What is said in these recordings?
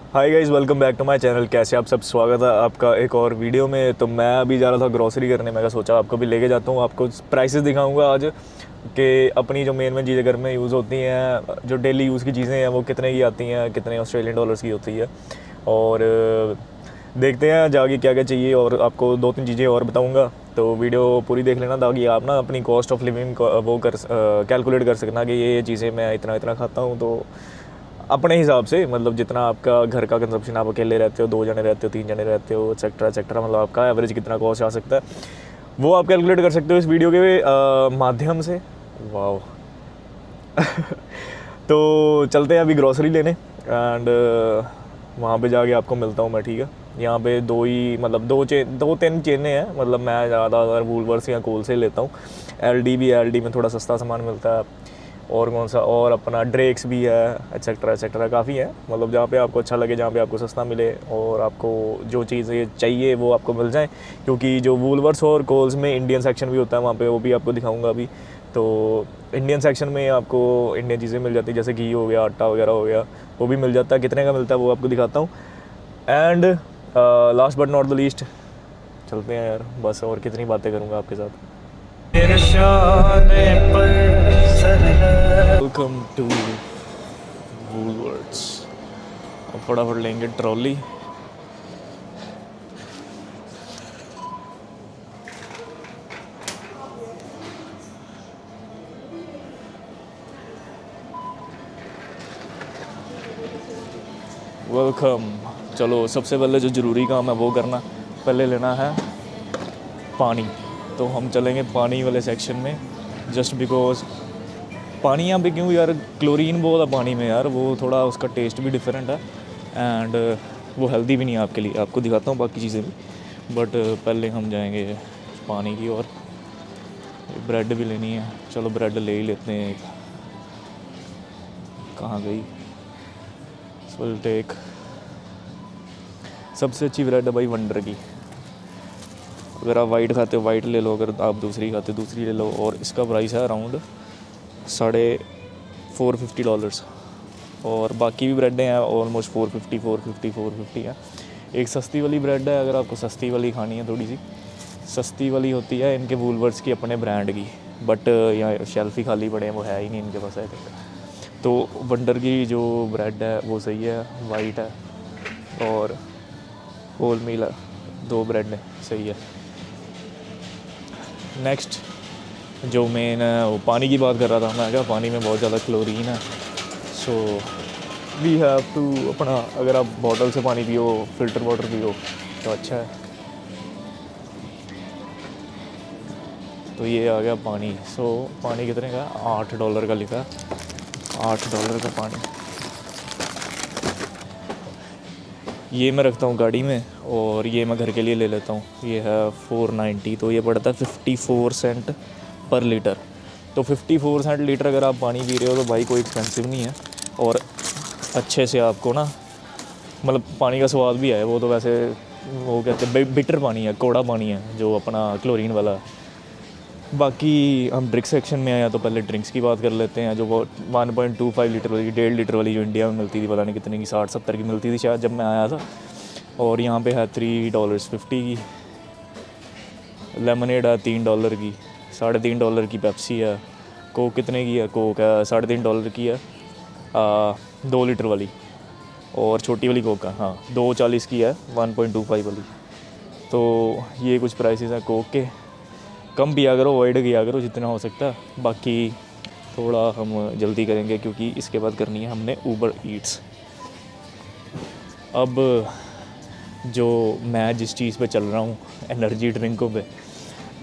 Hi guys, welcome back to my channel. कैसे आप सब? स्वागत है आपका एक और वीडियो में। तो मैं अभी जा रहा था ग्रोसरी करने। मैं सोचा आपको भी लेके जाता हूँ, आपको प्राइसेस दिखाऊंगा आज कि अपनी जो मेन चीज़ें घर में यूज़ होती हैं, जो डेली यूज़ की चीज़ें हैं, वो कितने की आती हैं, कितने ऑस्ट्रेलियन डॉलर्स की होती है। और देखते हैं जाके क्या क्या चाहिए, और आपको 2-3 चीज़ें और बताऊँगा। तो वीडियो पूरी देख लेना ताकि आप ना अपनी कॉस्ट ऑफ लिविंग वो कैलकुलेट कर सकना कि ये चीज़ें मैं इतना इतना खाता हूँ। तो अपने हिसाब से, मतलब जितना आपका घर का कंजप्शन, आप अकेले रहते हो, 2 जने रहते हो, 3 जने रहते हो, एक्सेट्रा एक्सेट्रा, मतलब आपका एवरेज कितना कॉस्ट आ सकता है वो आप कैलकुलेट कर सकते हो इस वीडियो के माध्यम से। वाह। तो चलते हैं अभी ग्रॉसरी लेने, एंड वहाँ पे जाके आपको मिलता हूँ मैं, ठीक है। यहाँ पे मतलब 2-3 चेनें हैं। मतलब मैं ज़्यादातर वूलवर्स या कोल से लेता हूँ। एलडी में थोड़ा सस्ता सामान मिलता है। और कौन सा, और अपना ड्रेक्स भी है, एक्सेट्रा एक्सेट्रा, काफ़ी है। मतलब जहाँ पे आपको अच्छा लगे, जहाँ पे आपको सस्ता मिले और आपको जो चीज़ें चाहिए वो आपको मिल जाए। क्योंकि जो वूलवर्स और कोल्स में इंडियन सेक्शन भी होता है, वहाँ पे वो भी आपको दिखाऊंगा अभी। तो इंडियन सेक्शन में आपको इंडियन चीज़ें मिल जाती है, जैसे घी हो गया, आटा वगैरह हो गया, वो भी मिल जाता है। कितने का मिलता है वो आपको दिखाता हूँ। And last but not the least, चलते हैं यार। बस और कितनी बातें करूँगा आपके साथ। Welcome to Woolworths. अब फटाफट लेंगे ट्रॉली। वेलकम। चलो, सबसे पहले जो ज़रूरी काम है वो करना। पहले लेना है पानी। तो हम चलेंगे पानी वाले सेक्शन में, जस्ट बिकॉज पानी यहाँ पे क्यों यार, क्लोरीन बहुत है पानी में यार, वो थोड़ा उसका टेस्ट भी डिफरेंट है, एंड वो हेल्दी भी नहीं है आपके लिए। आपको दिखाता हूँ बाकी चीज़ें भी, बट पहले हम जाएंगे पानी की ओर। ब्रेड भी लेनी है, चलो ब्रेड ले ही लेते हैं एक। कहाँ गई? Will take. सबसे अच्छी ब्रेड है भाई वंडर की। अगर आप वाइट खाते हो वाइट ले लो, अगर आप दूसरी खाते हो दूसरी ले लो। और इसका प्राइस है अराउंड $450। और बाकी भी ब्रेडें हैं ऑलमोस्ट 450 है। एक सस्ती वाली ब्रेड है, अगर आपको सस्ती वाली खानी है, थोड़ी सी सस्ती वाली होती है इनके वूलवर्ड्स की, अपने ब्रांड की। बट यहाँ शेल्फ ही खाली पड़े हैं, वो है ही नहीं इनके पास, आई थिंक। तो वंडर की जो ब्रेड है वो सही है, वाइट है, और होल मील है, 2 ब्रेड है, सही है। नेक्स्ट जो मेन है वो पानी की बात कर रहा था मैं, क्या पानी में बहुत ज़्यादा क्लोरीन है। सो वी हैव टू अपना, अगर आप बॉटल से पानी पियो, फ़िल्टर वाटर पियो तो अच्छा है। तो ये आ गया पानी। सो पानी कितने का? $8 का लिखा है, $8 का पानी। ये मैं रखता हूँ गाड़ी में, और ये मैं घर के लिए ले लेता हूँ। ये है 490, तो ये पड़ता है 54 सेंट पर लीटर। तो 54 सेंट लीटर अगर आप पानी पी रहे हो तो भाई कोई एक्सपेंसिव नहीं है। और अच्छे से आपको ना, मतलब पानी का स्वाद भी है। वो तो वैसे वो कहते हैं बिटर पानी है, कौड़ा पानी है जो अपना क्लोरीन वाला है। बाकी हम ड्रिंक सेक्शन में आया, तो पहले ड्रिंक्स की बात कर लेते हैं। जो वो 1.25 लीटर वाली, 1.5 लीटर वाली जो इंडिया में मिलती थी, पता नहीं कितने की, 60-70 की मिलती थी शायद जब मैं आया था। और यहाँ पे है $3.50 की। लेमनेड है $3 की। $3.5 की पेप्सी है। कोक कितने की है? कोक है $3.5 की है, 2 लीटर वाली। और छोटी वाली कोक है, हाँ, 2.40 की है, 1.25 वाली। तो ये कुछ प्राइसेस हैं कोक के। कम पिया करो, अवॉइड किया करो जितना हो सकता है। बाकी थोड़ा हम जल्दी करेंगे क्योंकि इसके बाद करनी है हमने ऊबर ईट्स। अब जो मैं जिस चीज़ पे चल रहा हूँ, एनर्जी ड्रिंकों पे,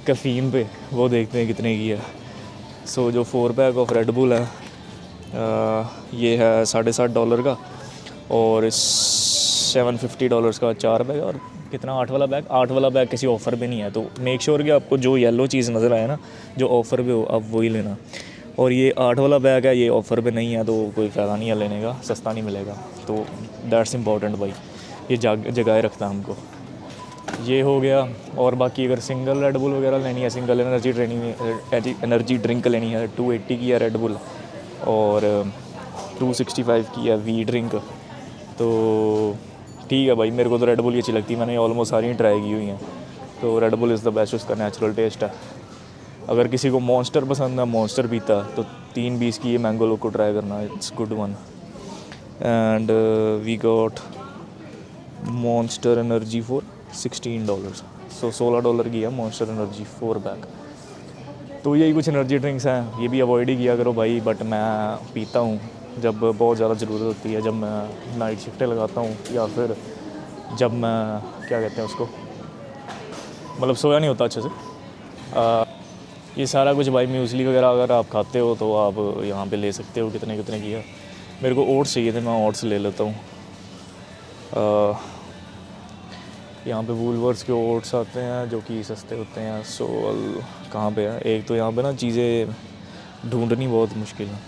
कैफ़ीन पे, वो देखते हैं कितने की है। सो जो 4 पैक ऑफ रेड बुल है, ये है $7.50 का, और $750 का 4 बैग। और कितना? 8 वाला बैग किसी ऑफ़र पे नहीं है। तो मेक श्योर कि आपको जो येलो चीज़ नज़र आए ना, जो ऑफ़र पे हो, आप वही लेना। और ये 8 वाला बैग है, ये ऑफ़र पे नहीं है, तो कोई फ़ायदा नहीं है लेने का, सस्ता नहीं मिलेगा। तो दैट्स इम्पॉर्टेंट भाई, ये जगाए रखता है हमको। ये हो गया। और बाकी अगर सिंगल रेड बुल वगैरह लेनी है, सिंगल एनर्जी ड्रिंक लेनी है, 280 की है रेड बुल, और 265 की है वी ड्रिंक। तो ठीक है भाई, मेरे को तो रेड बुल ही अच्छी लगती है, मैंने ऑलमोस्ट सारी ट्राई की हुई हैं। तो red bull is the best, उसका नेचुरल टेस्ट है। अगर किसी को मॉन्स्टर पसंद है, मॉन्स्टर पीता है, तो 3.20 की ये मैंगो लोको ट्राई करना, it's good one. And we got monster energy for $16, so $16 की है मॉन्स्टर एनर्जी 4 पैक। तो यही कुछ एनर्जी ड्रिंक्स हैं, ये भी अवॉइड ही किया करो भाई, बट मैं पीता हूँ जब बहुत ज़्यादा ज़रूरत होती है, जब मैं नाइट शिफ्टें लगाता हूँ, या फिर जब मैं क्या कहते हैं उसको, मतलब सोया नहीं होता अच्छे से। ये सारा कुछ भाई, म्यूसली वगैरह अगर आप खाते हो तो आप यहाँ पे ले सकते हो। कितने कितने की है। मेरे को ओट्स चाहिए थे, मैं ओट्स ले लेता हूँ। यहाँ पे वूलवर्स के ओट्स आते हैं जो कि सस्ते होते हैं। सो कहाँ पे है, एक तो यहाँ पे ना चीज़ें ढूंढनी बहुत मुश्किल है।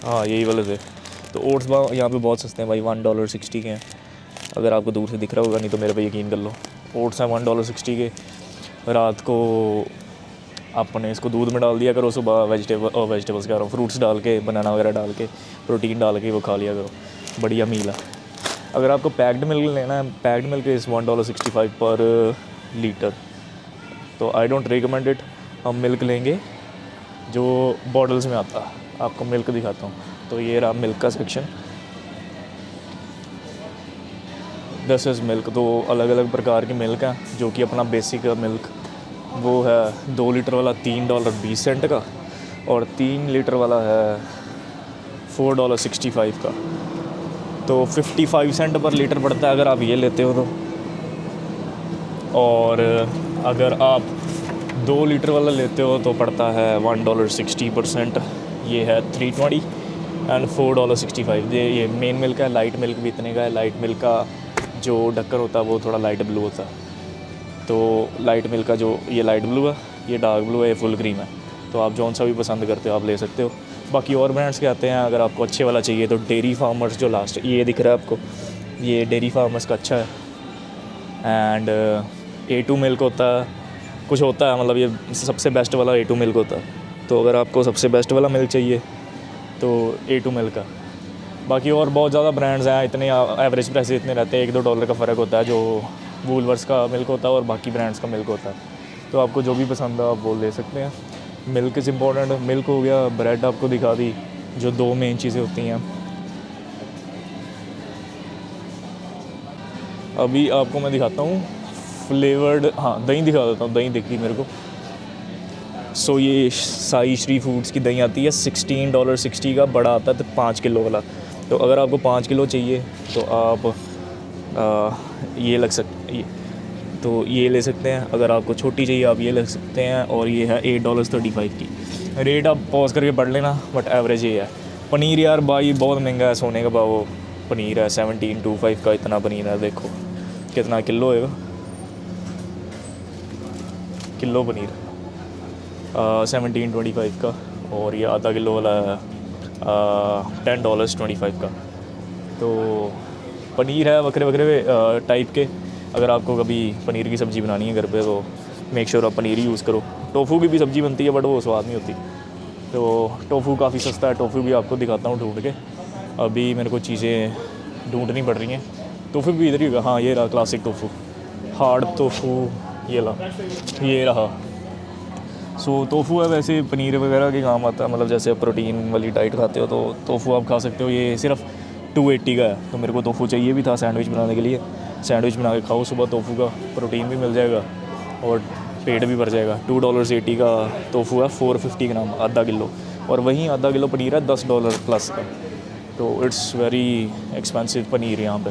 हाँ यही वाले थे। तो ओट्स यहाँ पे बहुत सस्ते हैं भाई, $1.60 के हैं। अगर आपको दूर से दिख रहा होगा, नहीं तो मेरे पे यकीन कर लो। ओट्स हैं $1.60 के। रात को आपने इसको दूध में डाल दिया करो, सुबह वेजिटेबल्स कह रहा हूँ, फ्रूट्स डाल के, बनाना वगैरह डाल के, प्रोटीन डाल के वो खा लिया करो, बढ़िया मील है। अगर आपको पैक्ड मिल्क लेना है, पैक्ड मिल्क इज़ $1.65 पर लीटर। तो आई डोंट रिकमेंड इट। हम मिल्क लेंगे जो बॉटल्स में आता है। आपको मिल्क दिखाता हूँ। तो ये रहा मिल्क का सेक्शन, दिस इज़ मिल्क। तो अलग अलग प्रकार की मिल्क हैं, जो कि अपना बेसिक मिल्क वो है 2 लीटर वाला $3.20 का, और 3 लीटर वाला है $4.65 का। तो 55 सेंट पर लीटर पड़ता है अगर आप ये लेते हो तो। और अगर आप 2 लीटर वाला लेते हो तो पड़ता है $1.60, ये है $3.20 एंड $4.65। ये मेन मिल्क है। लाइट मिल्क भी इतने का है। लाइट मिल्क का जो ढक्कन होता है वो थोड़ा लाइट ब्लू होता है। तो लाइट मिल्क का जो ये लाइट ब्लू है, ये डार्क ब्लू है, ये फुल क्रीम है। तो आप जौन सा भी पसंद करते हो आप ले सकते हो। बाकी और ब्रांड्स के आते हैं। अगर आपको अच्छे वाला चाहिए तो डेयरी फार्मर्स जो लास्ट ये दिख रहा है आपको, ये डेयरी फार्मर्स का अच्छा है। एंड A2 मिल्क होता है, कुछ होता है, मतलब ये सबसे बेस्ट वाला A2 मिल्क होता है। तो अगर आपको सबसे बेस्ट वाला मिल्क चाहिए तो A2 मिल्क है। बाकी और बहुत ज़्यादा ब्रांड्स हैं, इतने एवरेज प्राइस इतने रहते हैं, $1-2 का फ़र्क होता है जो वूलवर्स का मिल्क होता है और बाकी ब्रांड्स का मिल्क होता है। तो आपको जो भी पसंद है आप वो ले सकते हैं। Milk is important. मिल्क हो गया, ब्रेड आपको दिखा दी, जो 2 मेन चीज़ें होती हैं। अभी आपको मैं दिखाता हूँ फ्लेवर्ड, हाँ दही दिखा देता हूँ। दही दिख गई मेरे को। सो ये साई श्री फूड्स की दही आती है $16.60 का, बड़ा आता है तो 5 किलो वाला। तो अगर आपको 5 किलो चाहिए तो आप ये ये ले सकते हैं। अगर आपको छोटी चाहिए आप ये ले सकते हैं। और ये है $8.35 की। रेट आप पॉज करके पढ़ लेना, बट एवरेज ये है। पनीर यार भाई बहुत महंगा है, सोने का भाव। वो पनीर है 1725 का, इतना पनीर है। देखो कितना किलो होएगा, किलो पनीर 1725 का। और ये आधा किलो वाला है $10.25 का। तो पनीर है वक्रे वक्रे टाइप के। अगर आपको कभी पनीर की सब्ज़ी बनानी है घर पे तो मेक श्योर आप पनीर ही यूज़ करो। टोफू की भी सब्ज़ी बनती है, बट वो स्वाद नहीं होती। तो टोफू काफ़ी सस्ता है। टोफू भी आपको दिखाता हूँ ढूंढ के। अभी मेरे को चीज़ें ढूंढनी पड़ रही हैं। टोफू भी इधर ही होगा। हाँ ये रहा क्लासिक टोफू, हार्ड टोफू, ये रहा। सो टोफू है वैसे पनीर वगैरह के काम आता है, मतलब जैसे प्रोटीन वाली डाइट खाते हो तो टोफू आप खा सकते हो। ये सिर्फ 280 का है। तो मेरे को टोफू चाहिए भी था सैंडविच बनाने के लिए। सैंडविच बना के खाओ सुबह, टोफू का प्रोटीन भी मिल जाएगा और पेट भी भर जाएगा। $2.80 का टोफू है, 450 ग्राम, आधा किलो। और वहीं आधा किलो पनीर है $10 प्लस का। तो इट्स वेरी एक्सपेंसिव पनीर यहाँ पे।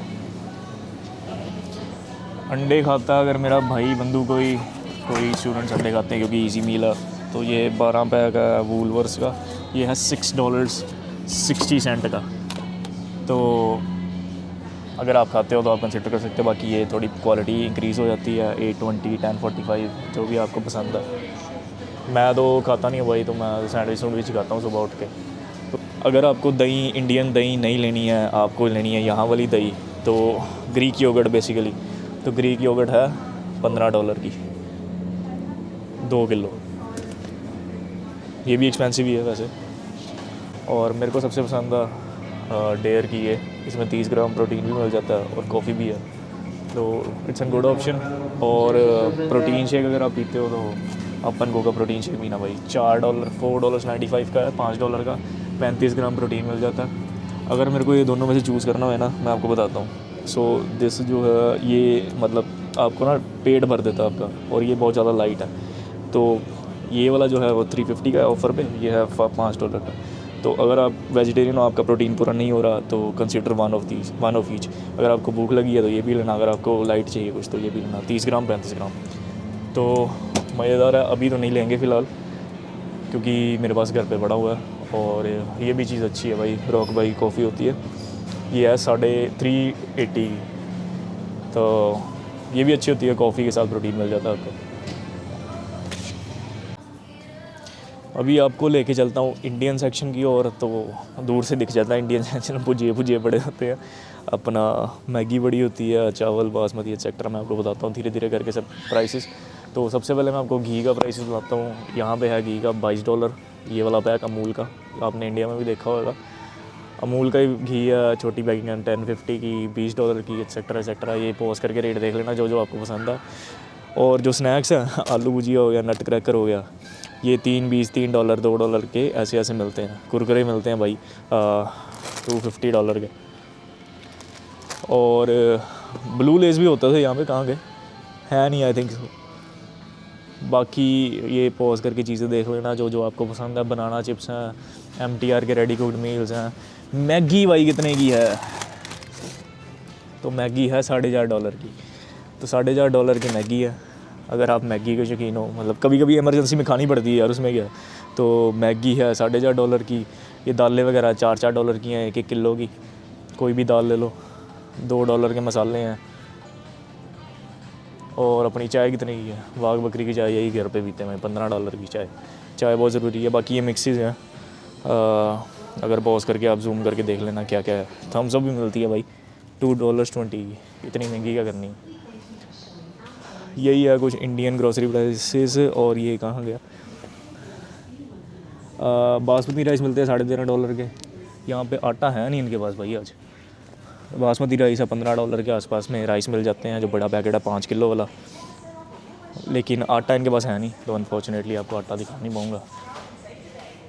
अंडे खाता अगर मेरा भाई बंधु कोई स्टूडेंट्स अंडे खाते हैं क्योंकि इजी मील है। तो ये 12 पैक है वूलवर्स का, ये है $6.60 का। तो अगर आप खाते हो तो आप कंसिडर कर सकते हो। बाकी ये थोड़ी क्वालिटी इंक्रीज़ हो जाती है, 820, 1045, जो भी आपको पसंद है। मैं तो खाता नहीं हूँ भाई, तो मैं सैंडविच खाता हूँ सुबह उठ के। तो अगर आपको दही, इंडियन दही नहीं लेनी है, आपको लेनी है यहाँ वाली दही, तो ग्रीक योगर्ट बेसिकली। तो ग्रीक योगर्ट है $15 की 2 किलो। ये भी एक्सपेंसिव ही है वैसे। और मेरे को सबसे पसंद डेयर की है, इसमें 30 ग्राम प्रोटीन भी मिल जाता है और कॉफ़ी भी है, तो इट्स एन गुड ऑप्शन। और प्रोटीन शेक अगर आप पीते हो तो अपन को का प्रोटीन शेक पीना भाई, $4 $4.95 का है, $5 का 35 ग्राम प्रोटीन मिल जाता है। अगर मेरे को ये दोनों में से चूज़ करना है ना, मैं आपको बताता हूँ। सो दिस जो है ये मतलब आपको ना पेट भर देता है आपका, और ये बहुत ज़्यादा लाइट है। तो ये वाला जो है वो 350 का है ऑफ़र पे, ये है $5 का। तो अगर आप वेजिटेरियन हो, आपका प्रोटीन पूरा नहीं हो रहा, तो कंसिडर वन ऑफ ईच। अगर आपको भूख लगी है तो ये भी लेना, अगर आपको लाइट चाहिए कुछ तो ये भी लेना। 30 ग्राम 35 ग्राम तो मज़ेदार है। अभी तो नहीं लेंगे फ़िलहाल, क्योंकि मेरे पास घर पे पड़ा हुआ है। और ये भी चीज़ अच्छी है भाई, रॉक भाई कॉफ़ी होती है, ये है 380 की, तो ये भी अच्छी होती है। कॉफ़ी के साथ प्रोटीन मिल जाता है आपको। अभी आपको लेके चलता हूँ इंडियन सेक्शन की ओर, तो दूर से दिख जाता है इंडियन सेक्शन, भुजिए बड़े होते हैं, अपना मैगी बड़ी होती है, चावल बासमती एक्सेट्रा। मैं आपको बताता हूँ धीरे धीरे करके सब प्राइसेस। तो सबसे पहले मैं आपको घी का प्राइसेस बताता हूँ। यहाँ पे है घी का $22, ये वाला पैक अमूल का, आपने इंडिया में भी देखा होगा। अमूल का ही घी है, छोटी पैकिंग है 1050 की, $20 की एक्सेट्रा। ये पॉज करके रेट देख लेना जो आपको पसंद है। और जो स्नैक्स है, आलू भुजिया हो गया, नट क्रैकर हो गया, ये $3.20 $3 $2 के ऐसे मिलते हैं। कुरकुरे मिलते हैं भाई $250 के। और ब्लू लेस भी होता था यहाँ पे, कहाँ गए, है नहीं आई थिंक सो। बाकी ये पॉज करके चीज़ें देख लेना जो आपको पसंद है। बनाना चिप्स हैं, MTR के रेडी कुक्ड मील्स हैं। मैगी भाई कितने की है, तो मैगी है $4.5 की, तो $4.5 की मैगी है। अगर आप मैगी के शौकीन हो, मतलब कभी कभी इमरजेंसी में खानी पड़ती है यार, उसमें क्या, तो मैगी है $4.5 की। ये दालें वगैरह $4 की हैं, 1 किलो की, कोई भी दाल ले लो। $2 के मसाले हैं। और अपनी चाय कितने की है, वाघ बकरी की चाय यही घर पे पीते हैं, $15 की चाय बहुत ज़रूरी है। बाकी ये मिक्सेस हैं, अगर पॉज करके आप जूम करके देख लेना क्या क्या है। थम्स अप भी मिलती है भाई $2.20 की, इतनी महंगी क्या करनी है। यही है कुछ इंडियन ग्रोसरी प्राइसेस। और ये कहाँ गया, बासमती राइस मिलते हैं $13.5 के। यहाँ पे आटा है नहीं इनके पास भाई आज। बासमती राइस है $15 के आसपास में राइस मिल जाते हैं, जो बड़ा पैकेट है 5 किलो वाला। लेकिन आटा इनके पास है नहीं, तो अनफॉर्चुनेटली आपको आटा दिखा नहीं पाऊँगा।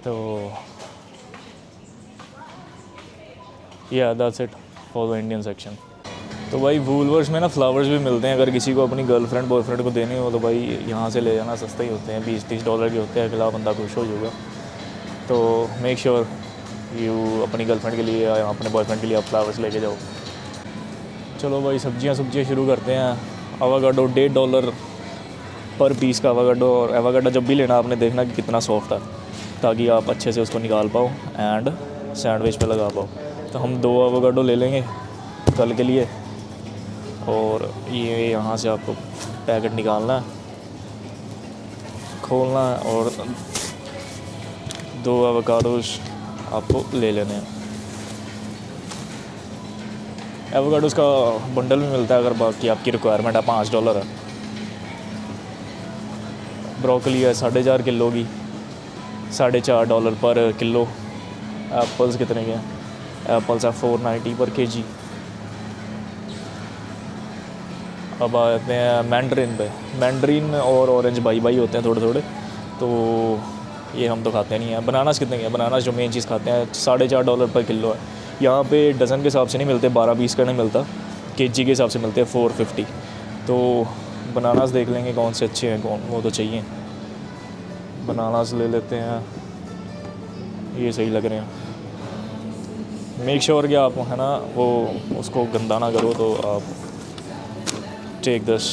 तो ये that's it for the Indian section. तो भाई वूलवर्स में ना फ्लावर्स भी मिलते हैं, अगर किसी को अपनी गर्लफ्रेंड बॉयफ्रेंड को देने हो तो भाई यहाँ से ले जाना, सस्ते ही होते हैं, $20-30 के होते हैं। अगला बंदा खुश हो जाएगा। तो मेक श्योर यू अपनी गर्लफ्रेंड के लिए या अपने बॉयफ्रेंड के लिए आप फ्लावर्स लेके जाओ। चलो भाई सब्जियाँ शुरू करते हैं। एवोकाडो $1.5 पर पीस का एवोकाडो। और एवोकाडो जब भी लेना आपने देखना कि कितना सॉफ्ट है, ताकि आप अच्छे से उसको निकाल पाओ एंड सैंडविच पे लगा पाओ। तो हम 2 एवोकाडो ले लेंगे कल के लिए। और ये यहाँ से आपको पैकेट निकालना है, खोलना है, और 2 एवोकाडोस आपको ले लेने हैं। एवोकाडोस का बंडल भी मिलता है, अगर बाकी आपकी रिक्वायरमेंट है, $5 है। ब्रोकली है 4.5 किलो की, $4.5 पर किलो। एप्पल्स कितने के हैं, एप्पल्स है $4.90 पर केजी। अब आते हैं मैंडरिन पे। मैंडरिन और ऑरेंज बाई होते हैं थोड़े, तो ये हम तो खाते नहीं हैं। बनानास कितने के हैं, बनानास जो मेन चीज़ खाते हैं $4.5 पर किलो है। यहाँ पे डज़न के हिसाब से नहीं मिलते, 12 पीस का नहीं मिलता, केजी के हिसाब से मिलते हैं 450। तो बनानास देख लेंगे कौन से अच्छे हैं, कौन वो तो चाहिए। बनानास ले लेते हैं, ये सही लग रहे हैं। मेक श्योर कि आप है ना वो उसको गंदा ना करो। तो आप टेक दिस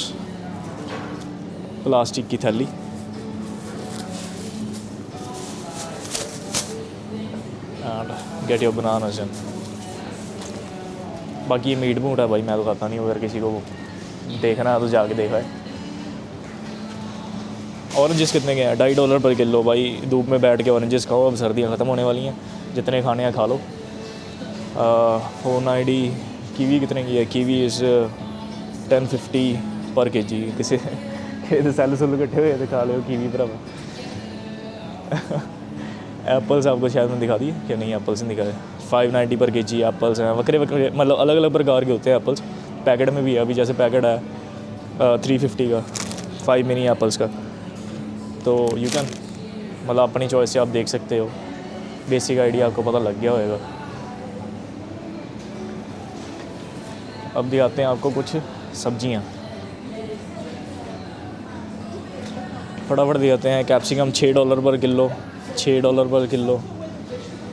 प्लास्टिक की थैली एंड गेट योर बनानास इन। बाकी ये मीट है भाई, मैं तो खाता नहीं हूँ, अगर किसी को देखना है तो जाके देखा है। ऑरेंजेस कितने के हैं, $2.5 पर किलो। भाई धूप में बैठ के ऑरेंजेस खाओ, अब सर्दियाँ ख़त्म होने वाली हैं, जितने खाने हैं खा लो। 490 कीवी कितने की है, कीवी इज़ 1050 पर केजी। किसी सैल सुल इकट्ठे हुए तो खा लो कीवी भरावा। एप्पल्स आपको शायद मैं दिखा दी क्या नहीं, एप्पल्स नहीं दिखाए। 590 पर के जी एप्पल्स हैं, वक्रे वक्रे मतलब अलग अलग प्रकार के होते हैं एप्पल्स। पैकेट में भी है, अभी जैसे पैकेट है 350 का 5 मिनी एप्पल्स का। तो यू कैन मतलब अपनी चॉइस से आप देख सकते हो, बेसिक आइडिया आपको पता लग गया होगा। अब दिखाते हैं आपको कुछ सब्जियां, फटाफट दिखाते हैं। कैप्सिकम $6 पर किलो, $6 पर किलो।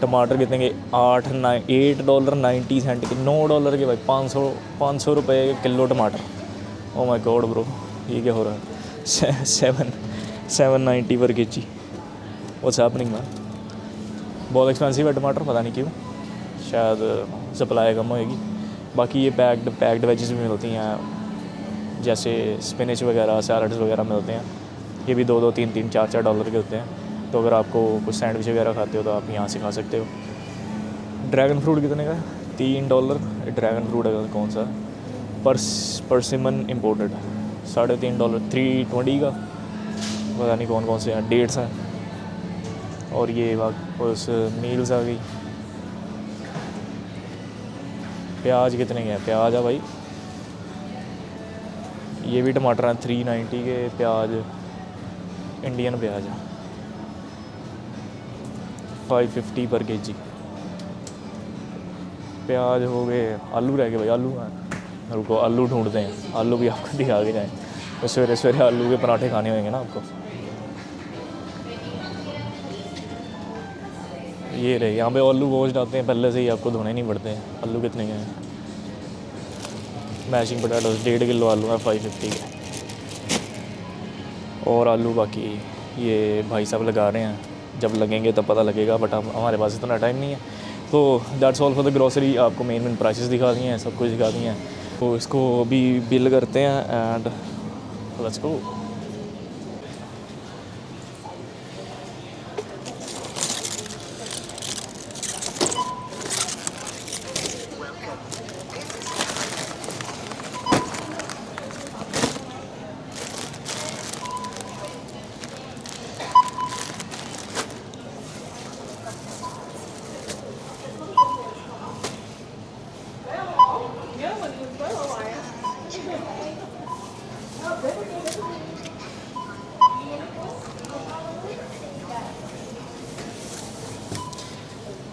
टमाटर कितने के, $8.90 के, $9 के भाई, 500 रुपये के किलो टमाटर। ओ माय गॉड ब्रो, ये क्या हो रहा है। 790 पर K G. What's happening man. बहुत एक्सपेंसिव है टमाटर, पता नहीं क्यों, शायद सप्लाई कम होएगी। बाकी ये पैक्ड वेजेस भी मिलती हैं, जैसे स्पिनच वगैरह, सैलड्स वगैरह मिलते हैं। ये भी 2-2, 3-3, $4-4 के होते हैं। तो अगर आपको कुछ सैंडविच वगैरह खाते हो तो आप यहाँ से खा सकते हो। ड्रैगन फ्रूट कितने का है, $3। ड्रैगन फ्रूट अगर कौन सा है, परसिमन इम्पोर्टेड, $3.5, $3.20 का। पता नहीं कौन कौन से हैं। डेट्स हैं, और ये उस मील्स आ गई। प्याज कितने के हैं, प्याज है भाई, ये भी टमाटर हैं 390 के। प्याज इंडियन प्याज है 550 पर के जी। प्याज हो गए। आलू रह गए भाई, आलू हैं, रुको आलू ढूंढते हैं, आलू भी आपको दिखा के जाएँ। तो सवेरे सवेरे आलू के पराठे खाने होंगे ना आपको। ये रहे, यहाँ पे आलू वॉश आते हैं पहले से ही, आपको धोने नहीं पड़ते हैं। आलू कितने के हैं, मैशिंग पोटैटोज 1.5 किलो आलू है 550 के। और आलू बाकी ये भाई साहब लगा रहे हैं, जब लगेंगे तब पता लगेगा, बट अब हमारे पास इतना टाइम नहीं है। तो that's all for the grocery. आपको मेन प्राइसेस दिखा दी हैं, सब कुछ दिखा दी हैं। तो इसको अभी बिल करते हैं एंड लेट्स गो।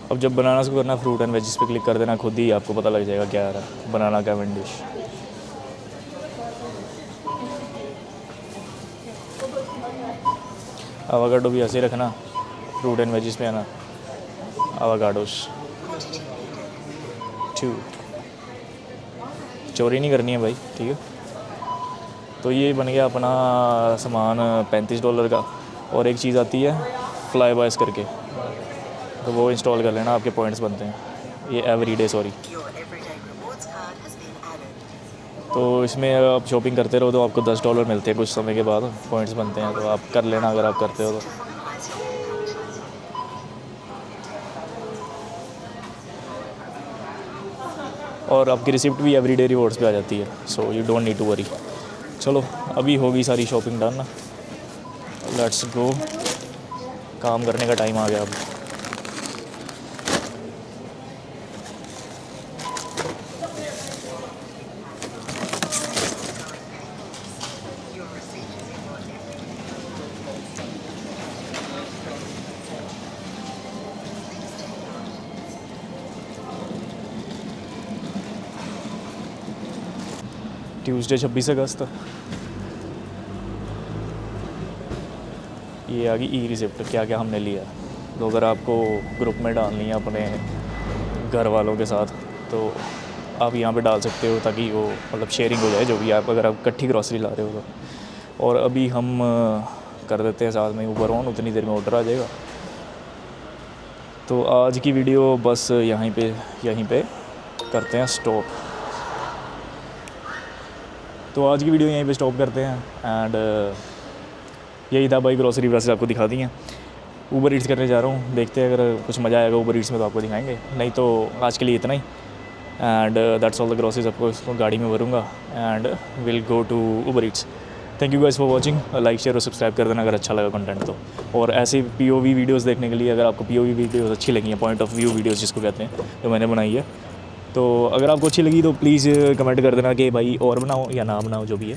अब जब बनाना को करना, फ्रूट एंड वेजिस पे क्लिक कर देना, खुद ही आपको पता लग जाएगा क्या आ रहा है। बनाना कैवेंडिश, आवाकाडो भी ऐसे रखना, फ्रूट एंड वेजिस पे आना, आवाकाडोस 2। चोरी नहीं करनी है भाई, ठीक है। तो ये बन गया अपना सामान $35 का। और एक चीज़ आती है फ्लाई बॉयस करके, तो वो इंस्टॉल कर लेना, आपके पॉइंट्स बनते हैं। ये एवरीडे सॉरी। तो इसमें आप शॉपिंग करते रहो तो आपको $10 मिलते हैं, कुछ समय के बाद पॉइंट्स बनते हैं, तो आप कर लेना अगर आप करते हो तो। और आपकी रिसिप्ट भी एवरीडे रिवॉर्ड्स पे आ जाती है, so you don't need to worry. चलो अभी होगी सारी शॉपिंग डन, लेट्स गो। काम करने का टाइम आ गया अब। ट्यूसडे 26 अगस्त। ये आ गई ई रिसिप्ट, क्या क्या हमने लिया। तो अगर आपको ग्रुप में डालनी है अपने घर वालों के साथ, तो आप यहाँ पे डाल सकते हो, ताकि वो मतलब शेयरिंग हो जाए जो भी आप, अगर आप इकट्ठी ग्रॉसरी ला रहे हो तो। और अभी हम कर देते हैं साथ में ऊबर ऑन, उतनी देर में ऑर्डर आ जाएगा। तो आज की वीडियो बस यहीं पे करते हैं स्टॉप। तो आज की वीडियो यहीं पे स्टॉप करते हैं एंड यही था भाई, ग्रॉसरी व्रासरी आपको दिखा दी हैं। ऊबर ईट्स करने जा रहा हूँ, देखते हैं अगर कुछ मज़ा आएगा ऊबर ईट्स में तो आपको दिखाएंगे, नहीं तो आज के लिए इतना ही। And that's all the groceries. आपको इसको गाड़ी में भरूँगा and will go to Uber Eats. Thank you guys for watching, like share और सब्सक्राइब कर देना अगर अच्छा लगा कंटेंट तो। और ऐसे POV वीडियोस देखने के लिए अगर आपको POV वीडियोस अच्छी लगी हैं, पॉइंट ऑफ व्यू वीडियोस जिसको कहते हैं, जो मैंने बनाई है, तो अगर आपको अच्छी लगी तो प्लीज़ कमेंट कर देना कि भाई और बनाओ या ना बनाओ, जो भी है।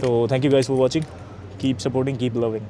तो thank you guys for watching, keep supporting, keep loving.